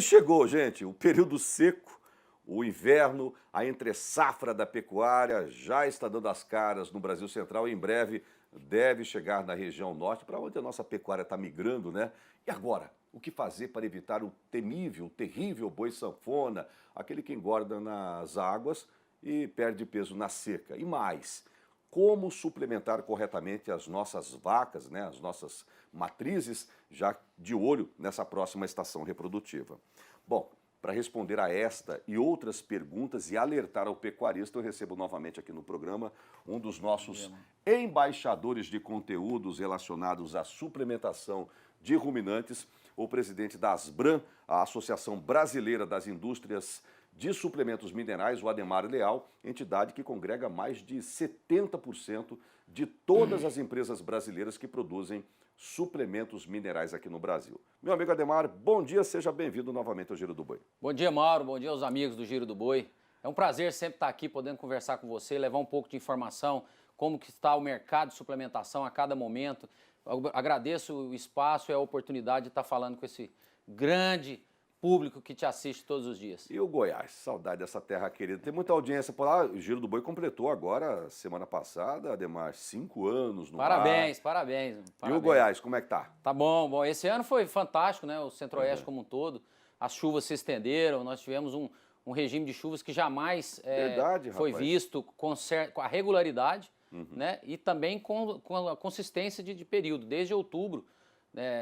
Chegou, gente, o período seco, o inverno, a entre-safra da pecuária já está dando as caras no Brasil Central e em breve deve chegar na região norte, para onde a nossa pecuária está migrando, né? E agora, o que fazer para evitar o temível, o terrível boi sanfona, aquele que engorda nas águas e perde peso na seca? E mais, como suplementar corretamente as nossas vacas, né, as nossas matrizes, já de olho nessa próxima estação reprodutiva? Bom, para responder a esta e outras perguntas e alertar ao pecuarista, eu recebo novamente aqui no programa um dos nossos embaixadores de conteúdos relacionados à suplementação de ruminantes, o presidente da Asbram, a Associação Brasileira das Indústrias de Suplementos Minerais, o Ademar Leal, entidade que congrega mais de 70% de todas as empresas brasileiras que produzem suplementos minerais aqui no Brasil. Meu amigo Ademar, bom dia, seja bem-vindo novamente ao Giro do Boi. Bom dia, Mauro, bom dia aos amigos do Giro do Boi. É um prazer sempre estar aqui podendo conversar com você, levar um pouco de informação, como que está o mercado de suplementação a cada momento. Eu agradeço o espaço e a oportunidade de estar falando com esse grande público que te assiste todos os dias. E o Goiás, saudade dessa terra querida. Tem muita audiência por lá. O Giro do Boi completou agora, semana passada, Ademar, 5 anos no Parabéns, ar. parabéns. E o Goiás, como é que tá? Tá bom, bom. Esse ano foi fantástico, né? O Centro-Oeste como um todo. As chuvas se estenderam, nós tivemos um regime de chuvas que jamais Verdade, foi rapaz. visto com a regularidade, né? E também com a consistência de período. Desde outubro,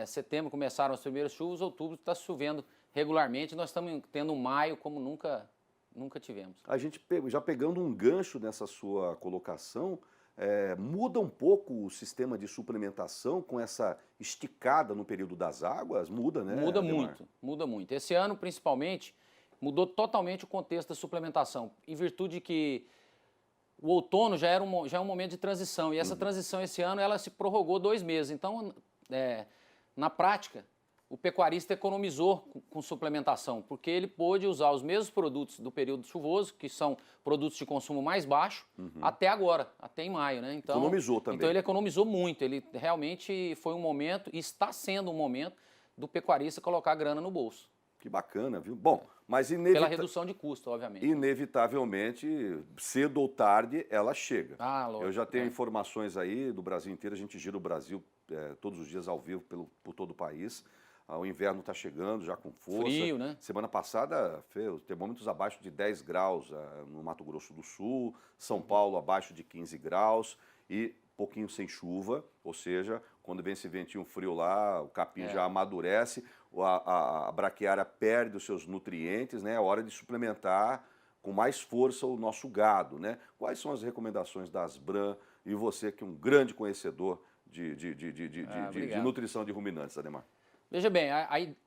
setembro começaram as primeiras chuvas, outubro está chovendo regularmente, nós estamos tendo um maio como nunca tivemos. A gente, já pegando um gancho nessa sua colocação, muda um pouco o sistema de suplementação com essa esticada no período das águas? Muda, né, Muda Ademar? muito, muda muito. Esse ano, principalmente, mudou totalmente o contexto da suplementação, em virtude de que o outono já é um momento de transição, e essa transição esse ano ela se prorrogou 2 meses. Então, na prática, o pecuarista economizou com suplementação, porque ele pôde usar os mesmos produtos do período chuvoso, que são produtos de consumo mais baixo, até agora, até em maio, né? Então, Economizou também. Então ele economizou muito, ele realmente foi um momento, e está sendo um momento, do pecuarista colocar grana no bolso. Que bacana, viu? Bom, mas Pela redução de custo, obviamente. inevitavelmente, cedo ou tarde, ela chega. Ah, lógico. Eu já tenho informações aí do Brasil inteiro, a gente gira o Brasil todos os dias ao vivo por todo o país. O inverno está chegando já com força. Frio, né? Semana passada, os termômetros abaixo de 10 graus no Mato Grosso do Sul, São Paulo abaixo de 15 graus e pouquinho sem chuva, ou seja, quando vem esse ventinho frio lá, o capim já amadurece, a braquiária perde os seus nutrientes, né? É hora de suplementar com mais força o nosso gado, né? Quais são as recomendações da Asbram e você que é um grande conhecedor de nutrição de ruminantes, Ademar? Veja bem,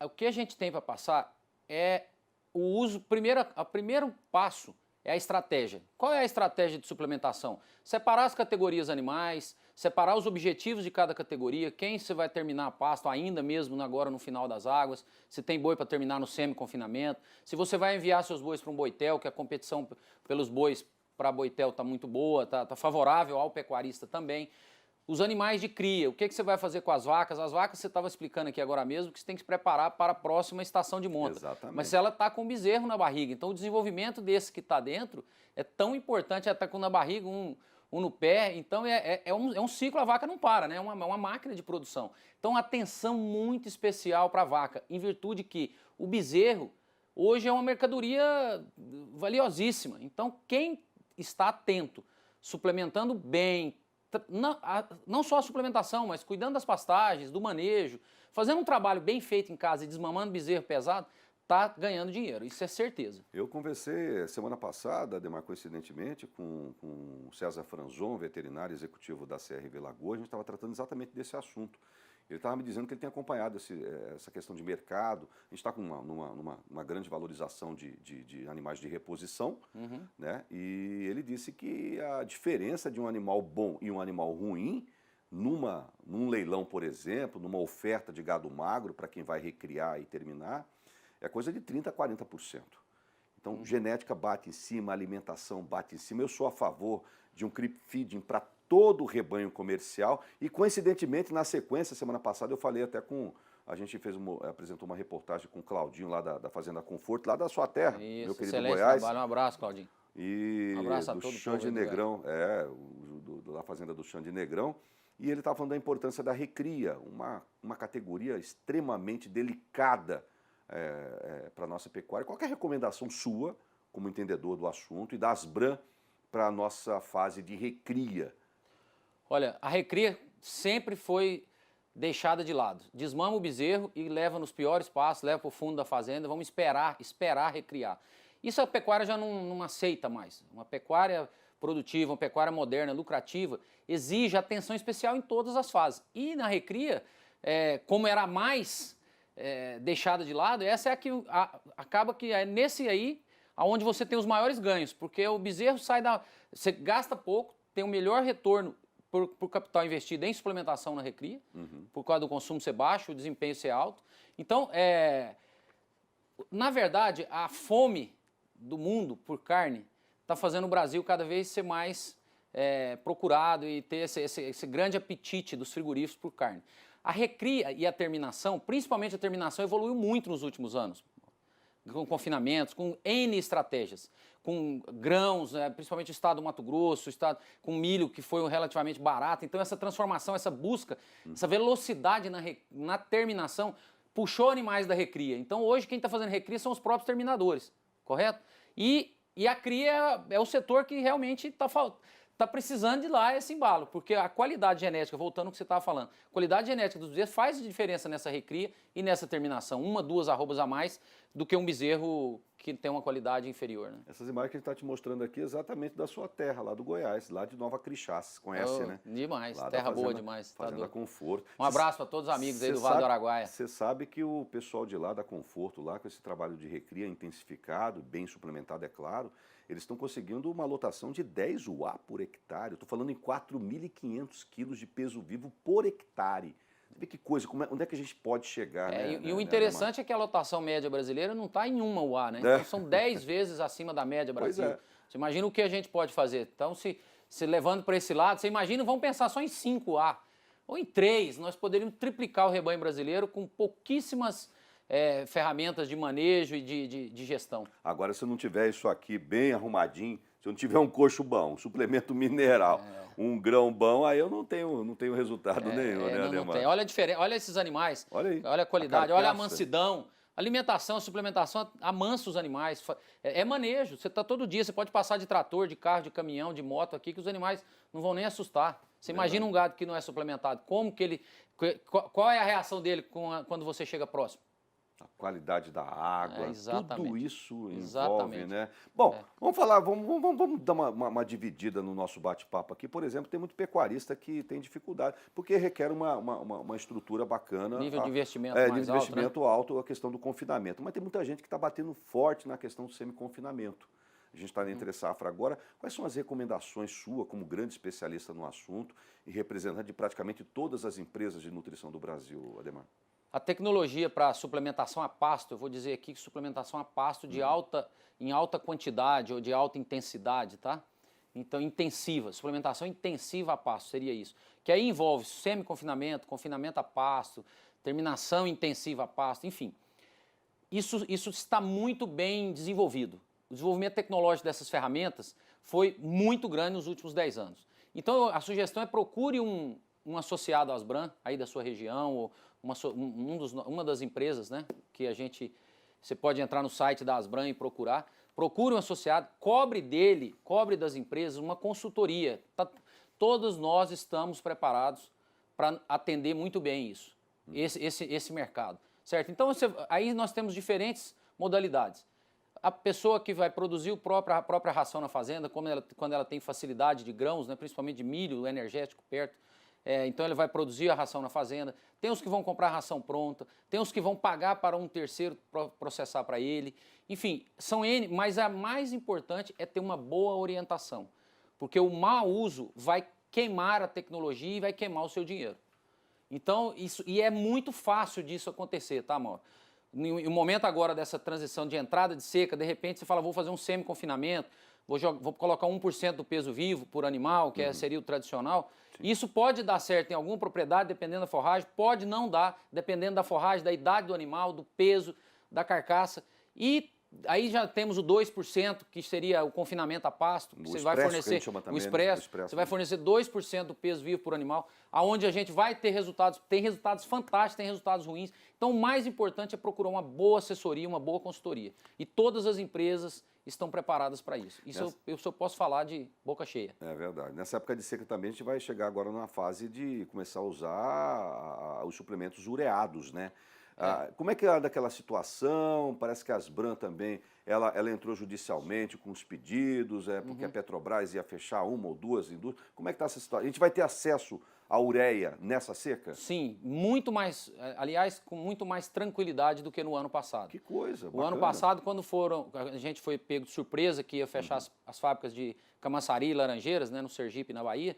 o que a gente tem para passar é o uso, o primeiro passo é a estratégia. Qual é a estratégia de suplementação? Separar as categorias animais, separar os objetivos de cada categoria, quem você vai terminar a pasto ainda mesmo agora no final das águas, se tem boi para terminar no semi-confinamento, se você vai enviar seus bois para um boitel, que a competição pelos bois para boitel está muito boa, está favorável ao pecuarista também. Os animais de cria, o que você vai fazer com as vacas? As vacas, você estava explicando aqui agora mesmo, que você tem que se preparar para a próxima estação de monta. Exatamente. Mas se ela está com um bezerro na barriga, então o desenvolvimento desse que está dentro é tão importante, ela está com na barriga, um no pé, então é um ciclo, a vaca não para, né? É uma máquina de produção. Então atenção muito especial para a vaca, em virtude que o bezerro hoje é uma mercadoria valiosíssima. Então quem está atento, suplementando bem, não só a suplementação, mas cuidando das pastagens, do manejo, fazendo um trabalho bem feito em casa e desmamando bezerro pesado, está ganhando dinheiro, isso é certeza. Eu conversei semana passada, Ademar, coincidentemente, com o César Franzon, veterinário executivo da CRV Lagoa, a gente estava tratando exatamente desse assunto. Ele estava me dizendo que ele tem acompanhado essa questão de mercado. A gente está com uma grande valorização de animais de reposição, né? E ele disse que a diferença de um animal bom e um animal ruim, num leilão, por exemplo, numa oferta de gado magro para quem vai recriar e terminar, é coisa de 30% a 40%. Então, genética bate em cima, alimentação bate em cima. Eu sou a favor de um creep feeding para todo o rebanho comercial e, coincidentemente, na sequência, semana passada, eu falei até com A gente apresentou uma reportagem com o Claudinho lá da Fazenda Conforto, lá da sua terra, Isso, meu querido excelente Goiás. trabalho. Um abraço, Claudinho. E Um abraço a do todo o Xande povo aí do Negrão, da Fazenda do Xande Negrão. E ele estava falando da importância da recria, uma categoria extremamente delicada para a nossa pecuária. Qual que é a recomendação sua, como entendedor do assunto, e da Asbram para a nossa fase de recria? Olha, a recria sempre foi deixada de lado. Desmama o bezerro e leva nos piores passos, leva para o fundo da fazenda, vamos esperar recriar. Isso a pecuária já não aceita mais. Uma pecuária produtiva, uma pecuária moderna, lucrativa, exige atenção especial em todas as fases. E na recria, como era mais deixada de lado, essa é a que acaba que é nesse aí onde você tem os maiores ganhos, porque o bezerro você gasta pouco, tem o melhor retorno por capital investido em suplementação na recria, por causa do consumo ser baixo, o desempenho ser alto. Então, na verdade, a fome do mundo por carne está fazendo o Brasil cada vez ser mais procurado e ter esse grande apetite dos frigoríficos por carne. A recria e a terminação, principalmente a terminação, evoluiu muito nos últimos anos, com confinamentos, com N estratégias, com grãos, principalmente o estado do Mato Grosso, o estado com milho, que foi relativamente barato. Então essa transformação, essa busca, essa velocidade na terminação puxou animais da recria. Então hoje quem está fazendo recria são os próprios terminadores, correto? E a cria é o setor que realmente está precisando de lá esse embalo, porque a qualidade genética, voltando ao que você estava falando, a qualidade genética dos bezerros faz diferença nessa recria e nessa terminação. 1, 2 arrobas a mais do que um bezerro que tem uma qualidade inferior. Né? Essas imagens que a gente está te mostrando aqui é exatamente da sua terra, lá do Goiás, lá de Nova Crixás, conhece, né? Demais, lá terra boa demais. Fazenda Conforto. Um abraço para todos os amigos aí do Vale do Araguaia. Você sabe que o pessoal de lá da Conforto, lá com esse trabalho de recria intensificado, bem suplementado, é claro, eles estão conseguindo uma lotação de 10 UA por hectare. Eu estou falando em 4.500 quilos de peso vivo por hectare. Você vê que coisa, onde é que a gente pode chegar? E o interessante é que a lotação média brasileira não está em 1 UA, né? Então são 10 vezes acima da média Brasil. Você imagina o que a gente pode fazer. Então, se levando para esse lado, você imagina, vamos pensar só em 5 UA. Ou em 3, nós poderíamos triplicar o rebanho brasileiro com pouquíssimas ferramentas de manejo e de gestão. Agora, se não tiver isso aqui bem arrumadinho, se eu não tiver um coxo bom, um suplemento mineral, um grão bom, aí eu não tenho resultado nenhum, né, Ademar? Tem. Olha a diferença, olha esses animais, olha aí, olha a qualidade, olha a mansidão, alimentação, suplementação, amansa os animais, manejo. Você está todo dia, você pode passar de trator, de carro, de caminhão, de moto aqui, que os animais não vão nem assustar. Você imagina um gado que não é suplementado, qual é a reação dele quando você chega próximo? A qualidade da água, tudo isso envolve, né? Bom, vamos dar uma dividida no nosso bate-papo aqui. Por exemplo, tem muito pecuarista que tem dificuldade, porque requer uma estrutura bacana. Nível de investimento mais mais alto, investimento alto, a questão do confinamento. Mas tem muita gente que está batendo forte na questão do semi-confinamento. A gente está na entre safra agora. Quais são as recomendações suas, como grande especialista no assunto e representante de praticamente todas as empresas de nutrição do Brasil, Ademar? A tecnologia para suplementação a pasto, eu vou dizer aqui que suplementação a pasto em alta quantidade ou de alta intensidade, tá? Então, intensiva, suplementação intensiva a pasto seria isso. Que aí envolve semi-confinamento, confinamento a pasto, terminação intensiva a pasto, enfim. Isso está muito bem desenvolvido. O desenvolvimento tecnológico dessas ferramentas foi muito grande nos últimos 10 anos. Então, a sugestão é procure um associado à Asbram, aí da sua região, ou uma das empresas, né, que você pode entrar no site da Asbram e procurar. Procure um associado, cobre das empresas uma consultoria. Todos nós estamos preparados para atender muito bem isso, esse mercado, certo? Então, aí nós temos diferentes modalidades. A pessoa que vai produzir a própria ração na fazenda, quando ela tem facilidade de grãos, né, principalmente de milho, energético perto, então ele vai produzir a ração na fazenda. Tem os que vão comprar a ração pronta, tem os que vão pagar para um terceiro processar para ele. Enfim, são N, mas a mais importante é ter uma boa orientação, porque o mau uso vai queimar a tecnologia e vai queimar o seu dinheiro. Então, e é muito fácil disso acontecer, tá, Mauro? No momento agora dessa transição de entrada de seca, de repente você fala, vou fazer um semi-confinamento, vou colocar 1% do peso vivo por animal, que seria o tradicional. Sim. Isso pode dar certo em alguma propriedade, dependendo da forragem, pode não dar, dependendo da forragem, da idade do animal, do peso, da carcaça. E aí já temos o 2%, que seria o confinamento a pasto, que O você expresso, vai que a fornecer gente chama também, o né? expresso, O expresso, você vai fornecer 2% do peso vivo por animal, aonde a gente vai ter resultados, tem resultados fantásticos, tem resultados ruins. Então o mais importante é procurar uma boa assessoria, uma boa consultoria. E todas as empresas estão preparadas para isso. Isso eu posso falar de boca cheia. É verdade. Nessa época de seca também a gente vai chegar agora numa fase de começar a usar os suplementos ureados, né? Como é que anda aquela situação? Parece que a Asbram também, ela entrou judicialmente com os pedidos, porque a Petrobras ia fechar uma ou duas indústrias. Como é que está essa situação? A gente vai ter acesso à ureia nessa seca? Sim, muito mais, aliás, com muito mais tranquilidade do que no ano passado. Que coisa, O ano bacana. passado, quando a gente foi pego de surpresa que ia fechar as fábricas de Camaçari e Laranjeiras, né, no Sergipe, na Bahia,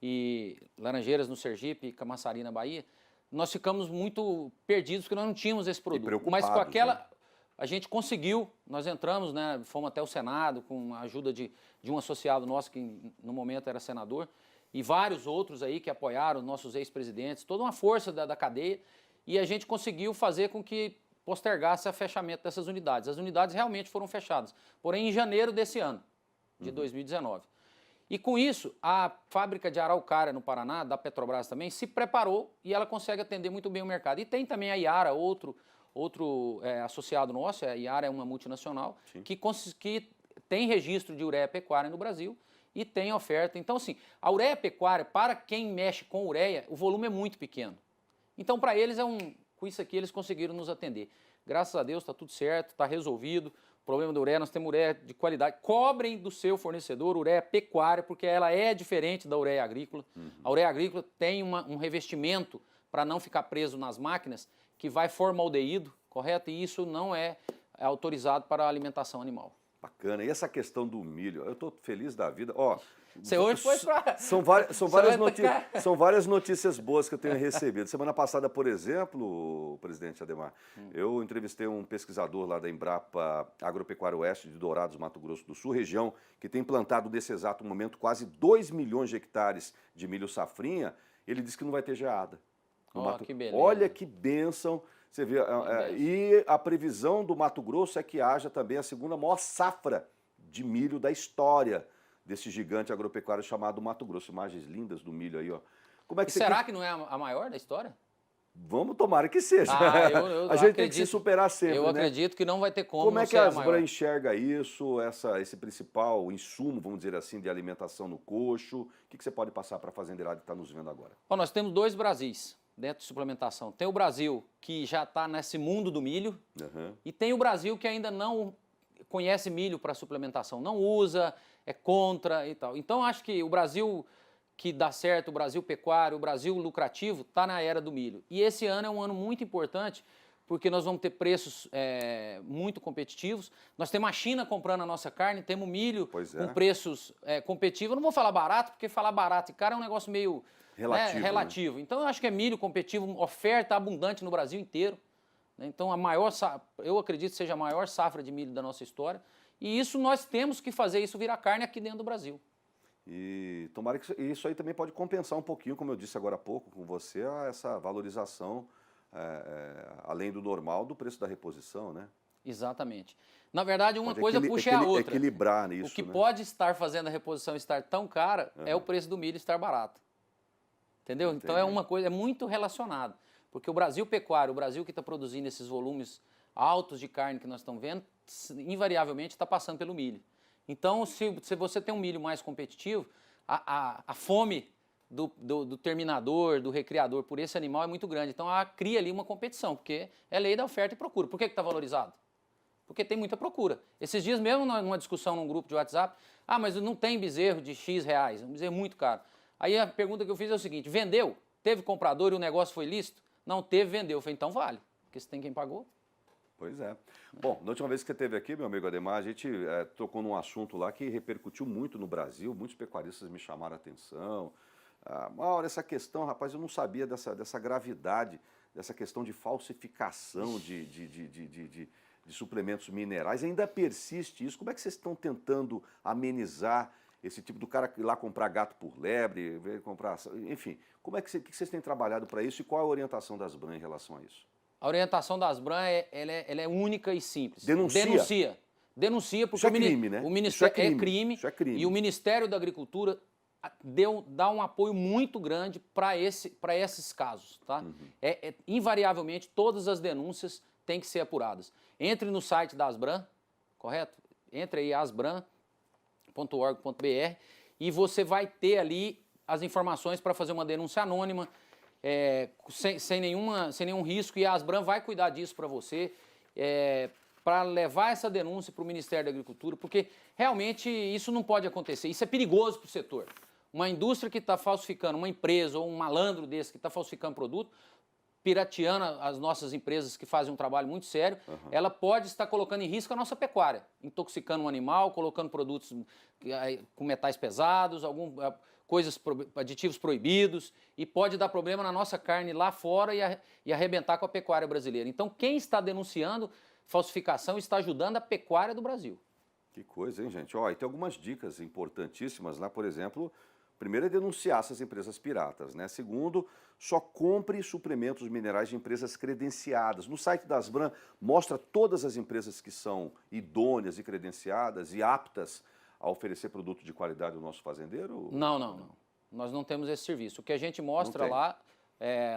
e Laranjeiras no Sergipe e Camaçari na Bahia, nós ficamos muito perdidos porque nós não tínhamos esse produto. Mas com preocupados, aquela, né? a gente conseguiu, nós entramos, né, fomos até o Senado com a ajuda de um associado nosso que no momento era senador, e vários outros aí que apoiaram, nossos ex-presidentes, toda uma força da cadeia, e a gente conseguiu fazer com que postergasse o fechamento dessas unidades. As unidades realmente foram fechadas, porém em janeiro desse ano, de 2019. E com isso, a fábrica de Araucária, no Paraná, da Petrobras também, se preparou e ela consegue atender muito bem o mercado. E tem também a Yara, outro associado nosso, a Yara é uma multinacional, que tem registro de ureia pecuária no Brasil e tem oferta. Então, assim, a ureia pecuária, para quem mexe com ureia, o volume é muito pequeno. Então, para eles, com isso aqui, eles conseguiram nos atender. Graças a Deus, está tudo certo, está resolvido. O problema da ureia, nós temos ureia de qualidade. Cobrem do seu fornecedor ureia pecuária, porque ela é diferente da ureia agrícola. A ureia agrícola tem um revestimento para não ficar preso nas máquinas, que vai formaldeído, correto? E isso não é autorizado para a alimentação animal. Bacana. E essa questão do milho, eu estou feliz da vida. Ó, você hoje foi para... São várias notícias boas que eu tenho recebido. Semana passada, por exemplo, presidente Adhemar, eu entrevistei um pesquisador lá da Embrapa Agropecuária Oeste de Dourados, Mato Grosso do Sul, região que tem plantado nesse exato momento quase 2 milhões de hectares de milho safrinha. Ele disse que não vai ter geada. Que beleza. Olha que bênção. Você vê, e a previsão do Mato Grosso é que haja também a segunda maior safra de milho da história desse gigante agropecuário chamado Mato Grosso. Imagens lindas do milho aí, ó. Como é que será que não é a maior da história? Vamos, tomara que seja. A gente tem que se superar sempre, Eu acredito que não vai ter como é que a Asbram enxerga isso, esse principal insumo, vamos dizer assim, de alimentação no coxo? O que você pode passar para a fazendeirada que está nos vendo agora? Bom, nós temos 2 Brasis dentro de suplementação. Tem o Brasil, que já está nesse mundo do milho, e tem o Brasil que ainda não conhece milho para suplementação, não usa, é contra e tal. Então, acho que o Brasil que dá certo, o Brasil pecuário, o Brasil lucrativo, está na era do milho. E esse ano é um ano muito importante, porque nós vamos ter preços muito competitivos. Nós temos a China comprando a nossa carne, temos milho com preços competitivos. Eu não vou falar barato, porque falar barato e caro é um negócio meio relativo. Né? Então, eu acho que é milho competitivo, oferta abundante no Brasil inteiro. Então, eu acredito que seja a maior safra de milho da nossa história. E isso nós temos que fazer isso virar carne aqui dentro do Brasil. E tomara que isso aí também pode compensar um pouquinho, como eu disse agora há pouco com você, essa valorização, além do normal, do preço da reposição, né? Exatamente. Na verdade, uma coisa puxa a outra. Equilibrar nisso, o que pode estar fazendo a reposição estar tão cara é o preço do milho estar barato. Entendeu? Entendi. Então é uma coisa, é muito relacionado. Porque o Brasil pecuário, o Brasil que está produzindo esses volumes altos de carne que nós estamos vendo, invariavelmente está passando pelo milho. Então, se você tem um milho mais competitivo, a fome do terminador, do recriador por esse animal é muito grande. Então, cria ali uma competição, porque é lei da oferta e procura. Por que está valorizado? Porque tem muita procura. Esses dias mesmo, numa discussão num grupo de WhatsApp, mas não tem bezerro de X reais, um bezerro muito caro. Aí a pergunta que eu fiz é o seguinte, vendeu? Teve comprador e o negócio foi lícito? Não teve, vendeu. Eu falei, então vale, porque se tem quem pagou. Pois é. Bom, na última vez que você esteve aqui, meu amigo Adhemar, a gente tocou num assunto lá que repercutiu muito no Brasil, muitos pecuaristas me chamaram a atenção. Mauro, essa questão, rapaz, eu não sabia dessa gravidade, dessa questão de falsificação de suplementos minerais. Ainda persiste isso? Como é que vocês estão tentando amenizar esse tipo do cara ir lá comprar gato por lebre, comprar... Enfim, como é que vocês têm trabalhado para isso e qual é a orientação das Bran em relação a isso? A orientação das Bran ela é única e simples. Denuncia. Denuncia porque Isso é crime, né? o Ministério Isso é crime. é crime, Isso é crime. e o Ministério da Agricultura dá um apoio muito grande para esses casos, tá? Invariavelmente todas as denúncias têm que ser apuradas. Entre no site da Asbran, correto? Entre aí asbran.org.br e você vai ter ali as informações para fazer uma denúncia anônima, sem nenhum risco, e a Asbran vai cuidar disso para você, para levar essa denúncia para o Ministério da Agricultura, porque realmente isso não pode acontecer, isso é perigoso para o setor. Uma indústria que está falsificando, uma empresa ou um malandro desse que está falsificando produto, pirateando as nossas empresas que fazem um trabalho muito sério, ela pode estar colocando em risco a nossa pecuária, intoxicando um animal, colocando produtos com metais pesados, aditivos proibidos, e pode dar problema na nossa carne lá fora e arrebentar com a pecuária brasileira. Então, quem está denunciando falsificação está ajudando a pecuária do Brasil. Que coisa, hein, gente? Ó, e tem algumas dicas importantíssimas lá, por exemplo, primeiro é denunciar essas empresas piratas, né? Segundo, só compre suplementos minerais de empresas credenciadas. No site da Asbran mostra todas as empresas que são idôneas e credenciadas e aptas a oferecer produto de qualidade ao nosso fazendeiro? Não. Nós não temos esse serviço. O que a gente mostra lá,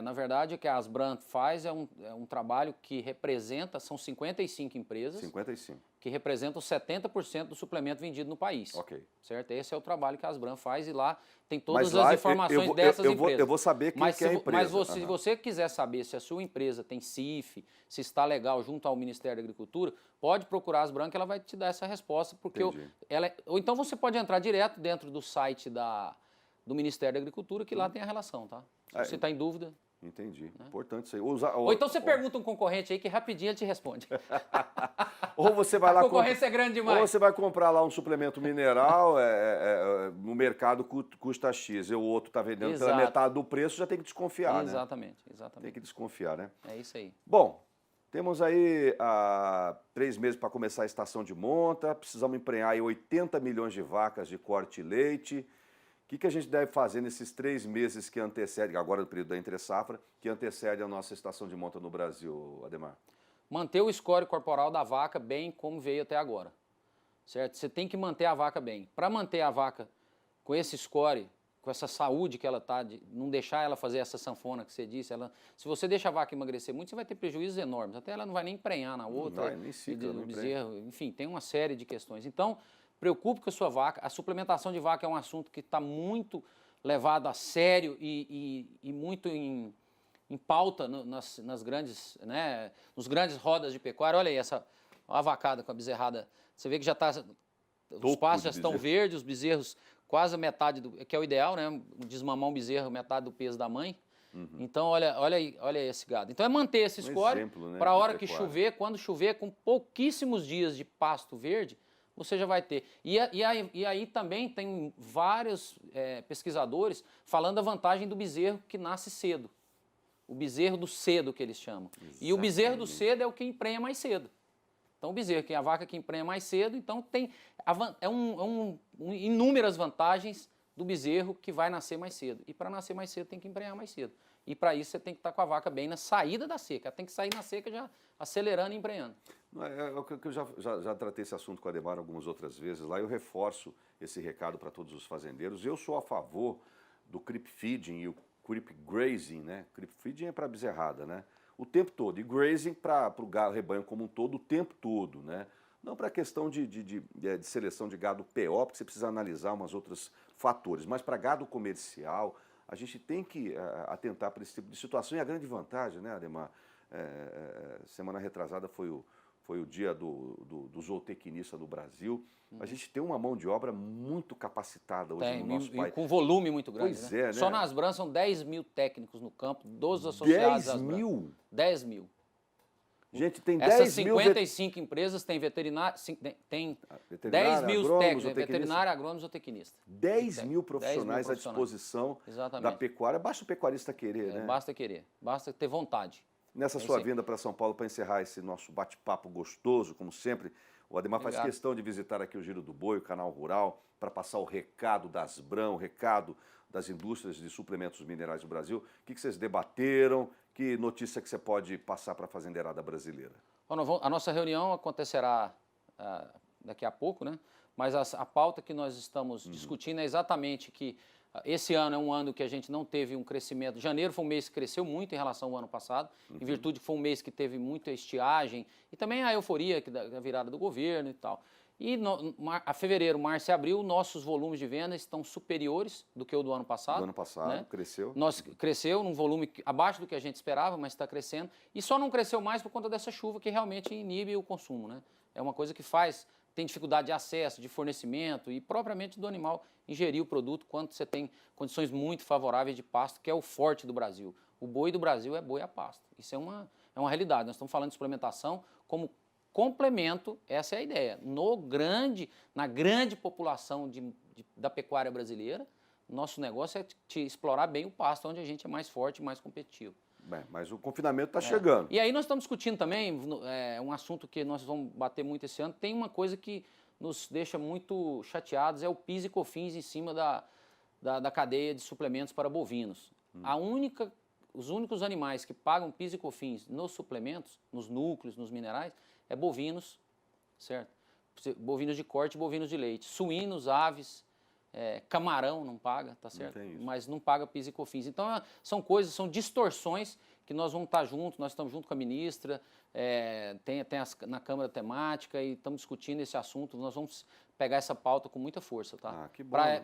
na verdade, o que a Asbran faz é um trabalho que representa, são 55 empresas. 55. Que representam 70% do suplemento vendido no país. Ok. Certo? Esse é o trabalho que a Asbran faz e lá tem todas as informações dessas empresas. Eu vou saber quem que é a empresa. Mas se você quiser saber se a sua empresa tem CIF, se está legal junto ao Ministério da Agricultura, pode procurar a Asbran que ela vai te dar essa resposta. Porque ou então você pode entrar direto dentro do site do Ministério da Agricultura, que lá tem a relação, tá? Se você está em dúvida... Entendi. Né? Importante isso aí. Ou então você pergunta um concorrente aí que rapidinho ele te responde. Ou você vai lá... A concorrência é grande demais. Ou você vai comprar lá um suplemento mineral, no mercado custa X, e o outro está vendendo pela metade do preço, já tem que desconfiar, né? Exatamente. Tem que desconfiar, né? É isso aí. Bom, temos aí 3 meses para começar a estação de monta, precisamos emprenhar aí 80 milhões de vacas de corte e leite. O que a gente deve fazer nesses 3 meses que antecedem, agora no período da entre-safra, que antecede a nossa estação de monta no Brasil, Ademar? Manter o score corporal da vaca bem como veio até agora, certo? Você tem que manter a vaca bem. Para manter a vaca com esse score, com essa saúde que ela está, de não deixar ela fazer essa sanfona que você disse, se você deixa a vaca emagrecer muito, você vai ter prejuízos enormes. Até ela não vai nem emprenhar na outra. Não vai, nem cicla, não bezerro, enfim, tem uma série de questões. Então, preocupe com a sua vaca. A suplementação de vaca é um assunto que está muito levado a sério e muito em pauta nas grandes, né, nos grandes rodas de pecuária. Olha aí a vacada com a bezerrada. Você vê que já está... Os pastos já estão verdes, os bezerros quase a metade que é o ideal, né? Desmamar um bezerro, metade do peso da mãe. Então, olha esse gado. Então, é manter esse score, né, para a hora que chover, quando chover, com pouquíssimos dias de pasto verde, você já vai ter. E aí também tem vários pesquisadores falando da vantagem do bezerro que nasce cedo. O bezerro do cedo, que eles chamam. Exatamente. E o bezerro do cedo é o que emprenha mais cedo. Então, o bezerro, que é a vaca que emprenha mais cedo, então tem inúmeras vantagens do bezerro que vai nascer mais cedo. E para nascer mais cedo tem que emprenhar mais cedo. E para isso você tem que estar com a vaca bem na saída da seca. Ela tem que sair na seca já acelerando e emprenhando. Eu já tratei esse assunto com a Ademar algumas outras vezes lá. Eu reforço esse recado para todos os fazendeiros. Eu sou a favor do creep feeding e o creep grazing, né? Creep feeding é para bezerrada, né? O tempo todo. E grazing para o rebanho como um todo, o tempo todo, né? Não para a questão de seleção de gado PO, porque você precisa analisar umas outros fatores. Mas para gado comercial, a gente tem que atentar para esse tipo de situação. E a grande vantagem, né, Ademar? Semana retrasada foi o dia do zootecnista do Brasil. A gente tem uma mão de obra muito capacitada hoje no nosso país. Com volume muito grande. Pois é, né? Só na Asbran são 10 mil técnicos no campo, 12 associados. 10 mil? 10 mil. Gente, tem 10 Essas mil... 55 empresas têm veterinário, tem 10 mil técnicos, veterinário, agrônomo e zootecnista. 10 mil profissionais à disposição da pecuária. Basta o pecuarista querer, né? Basta querer, basta ter vontade. nessa sua vinda para São Paulo para encerrar esse nosso bate-papo gostoso, como sempre. O Ademar faz questão de visitar aqui o Giro do Boi, o Canal Rural, para passar o recado da Asbram, o recado das indústrias de suplementos minerais do Brasil. O que vocês debateram? Que notícia que você pode passar para a fazendeirada brasileira? Bom, a nossa reunião acontecerá daqui a pouco, né? Mas a pauta que nós estamos discutindo é exatamente que esse ano é um ano que a gente não teve um crescimento. Janeiro foi um mês que cresceu muito em relação ao ano passado, em virtude que foi um mês que teve muita estiagem e também a euforia da virada do governo e tal. E a fevereiro, março e abril, nossos volumes de venda estão superiores do que o do ano passado. Do ano passado, né? Cresceu. Cresceu num volume abaixo do que a gente esperava, mas está crescendo. E só não cresceu mais por conta dessa chuva que realmente inibe o consumo, né? É uma coisa que tem dificuldade de acesso, de fornecimento e propriamente do animal ingerir o produto quando você tem condições muito favoráveis de pasto, que é o forte do Brasil. O boi do Brasil é boi a pasto. Isso é uma realidade. Nós estamos falando de suplementação como complemento, essa é a ideia. Na grande população da pecuária brasileira, nosso negócio é explorar bem o pasto, onde a gente é mais forte e mais competitivo. Bem, mas o confinamento está chegando. E aí nós estamos discutindo também, um assunto que nós vamos bater muito esse ano, tem uma coisa que nos deixa muito chateados, é o PIS e COFINS em cima da cadeia de suplementos para bovinos. Os únicos animais que pagam PIS e COFINS nos suplementos, nos núcleos, nos minerais, é bovinos, certo? Bovinos de corte e bovinos de leite. Suínos, aves, camarão não paga, tá certo? Mas não paga PIS e COFINS. Então, são distorções que nós vamos estar juntos, nós estamos junto com a ministra, tem na Câmara temática e estamos discutindo esse assunto, nós vamos pegar essa pauta com muita força, tá?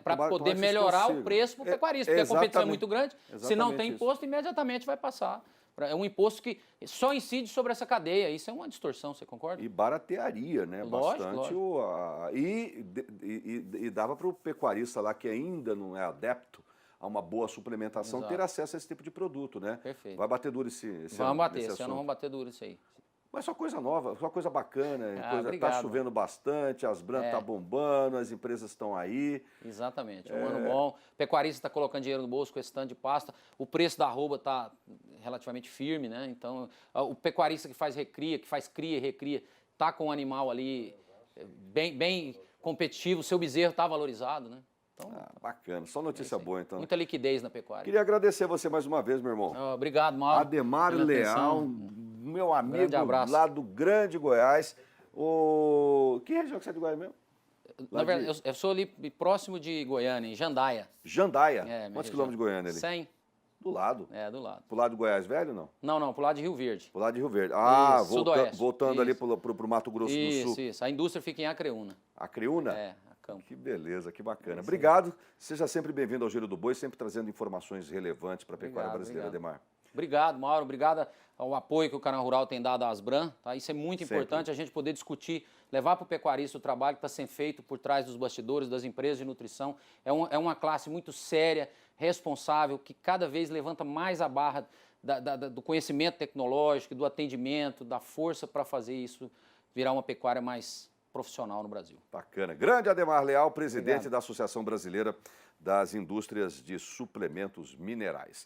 Para poder melhorar o preço para o pecuarista, porque a competição é muito grande, se não tem imposto, imediatamente vai passar. É um imposto que só incide sobre essa cadeia. Isso é uma distorção, você concorda? E baratearia, né? Lógico, bastante. E dava para o pecuarista lá que ainda não é adepto a uma boa suplementação ter acesso a esse tipo de produto, né? Perfeito. Vai bater duro esse ano. Vamos bater, esse ano vamos bater duro isso aí. Mas só coisa nova, só coisa bacana. Obrigado. Tá chovendo bastante, as Asbram tá bombando, as empresas estão aí. Exatamente, um ano bom. O pecuarista está colocando dinheiro no bolso com esse tanto de pasta. O preço da arroba está relativamente firme, né? Então, o pecuarista que faz recria, que faz cria e recria, está com o animal ali bem competitivo, o seu bezerro está valorizado, né? Então, bacana, só notícia boa então. Muita liquidez na pecuária. Queria agradecer você mais uma vez, meu irmão. Obrigado, Mauro. Ademar Leal, meu amigo lá do Grande Goiás. Que região que você é de Goiás mesmo? Na verdade, eu sou ali próximo de Goiânia, em Jandaia. Jandaia? Quantos quilômetros de Goiânia ali? 100. Do lado? Do lado. Pro lado do Goiás Velho, não? Não, pro lado de Rio Verde. Pro lado de Rio Verde. Voltando ali pro Mato Grosso do Sul. Isso. A indústria fica em Acreúna. Acreúna? A campo. Que beleza, que bacana. Obrigado. Seja sempre bem-vindo ao Giro do Boi, sempre trazendo informações relevantes para a pecuária brasileira, Ademar. Obrigado, Mauro. Obrigado ao apoio que o Canal Rural tem dado à Asbram. Tá? Isso é muito importante, a gente poder discutir, levar para o pecuarista o trabalho que está sendo feito por trás dos bastidores das empresas de nutrição. É uma classe muito séria, responsável, que cada vez levanta mais a barra do conhecimento tecnológico, do atendimento, da força para fazer isso virar uma pecuária mais profissional no Brasil. Bacana. Grande Ademar Leal, presidente da Associação Brasileira das Indústrias de Suplementos Minerais.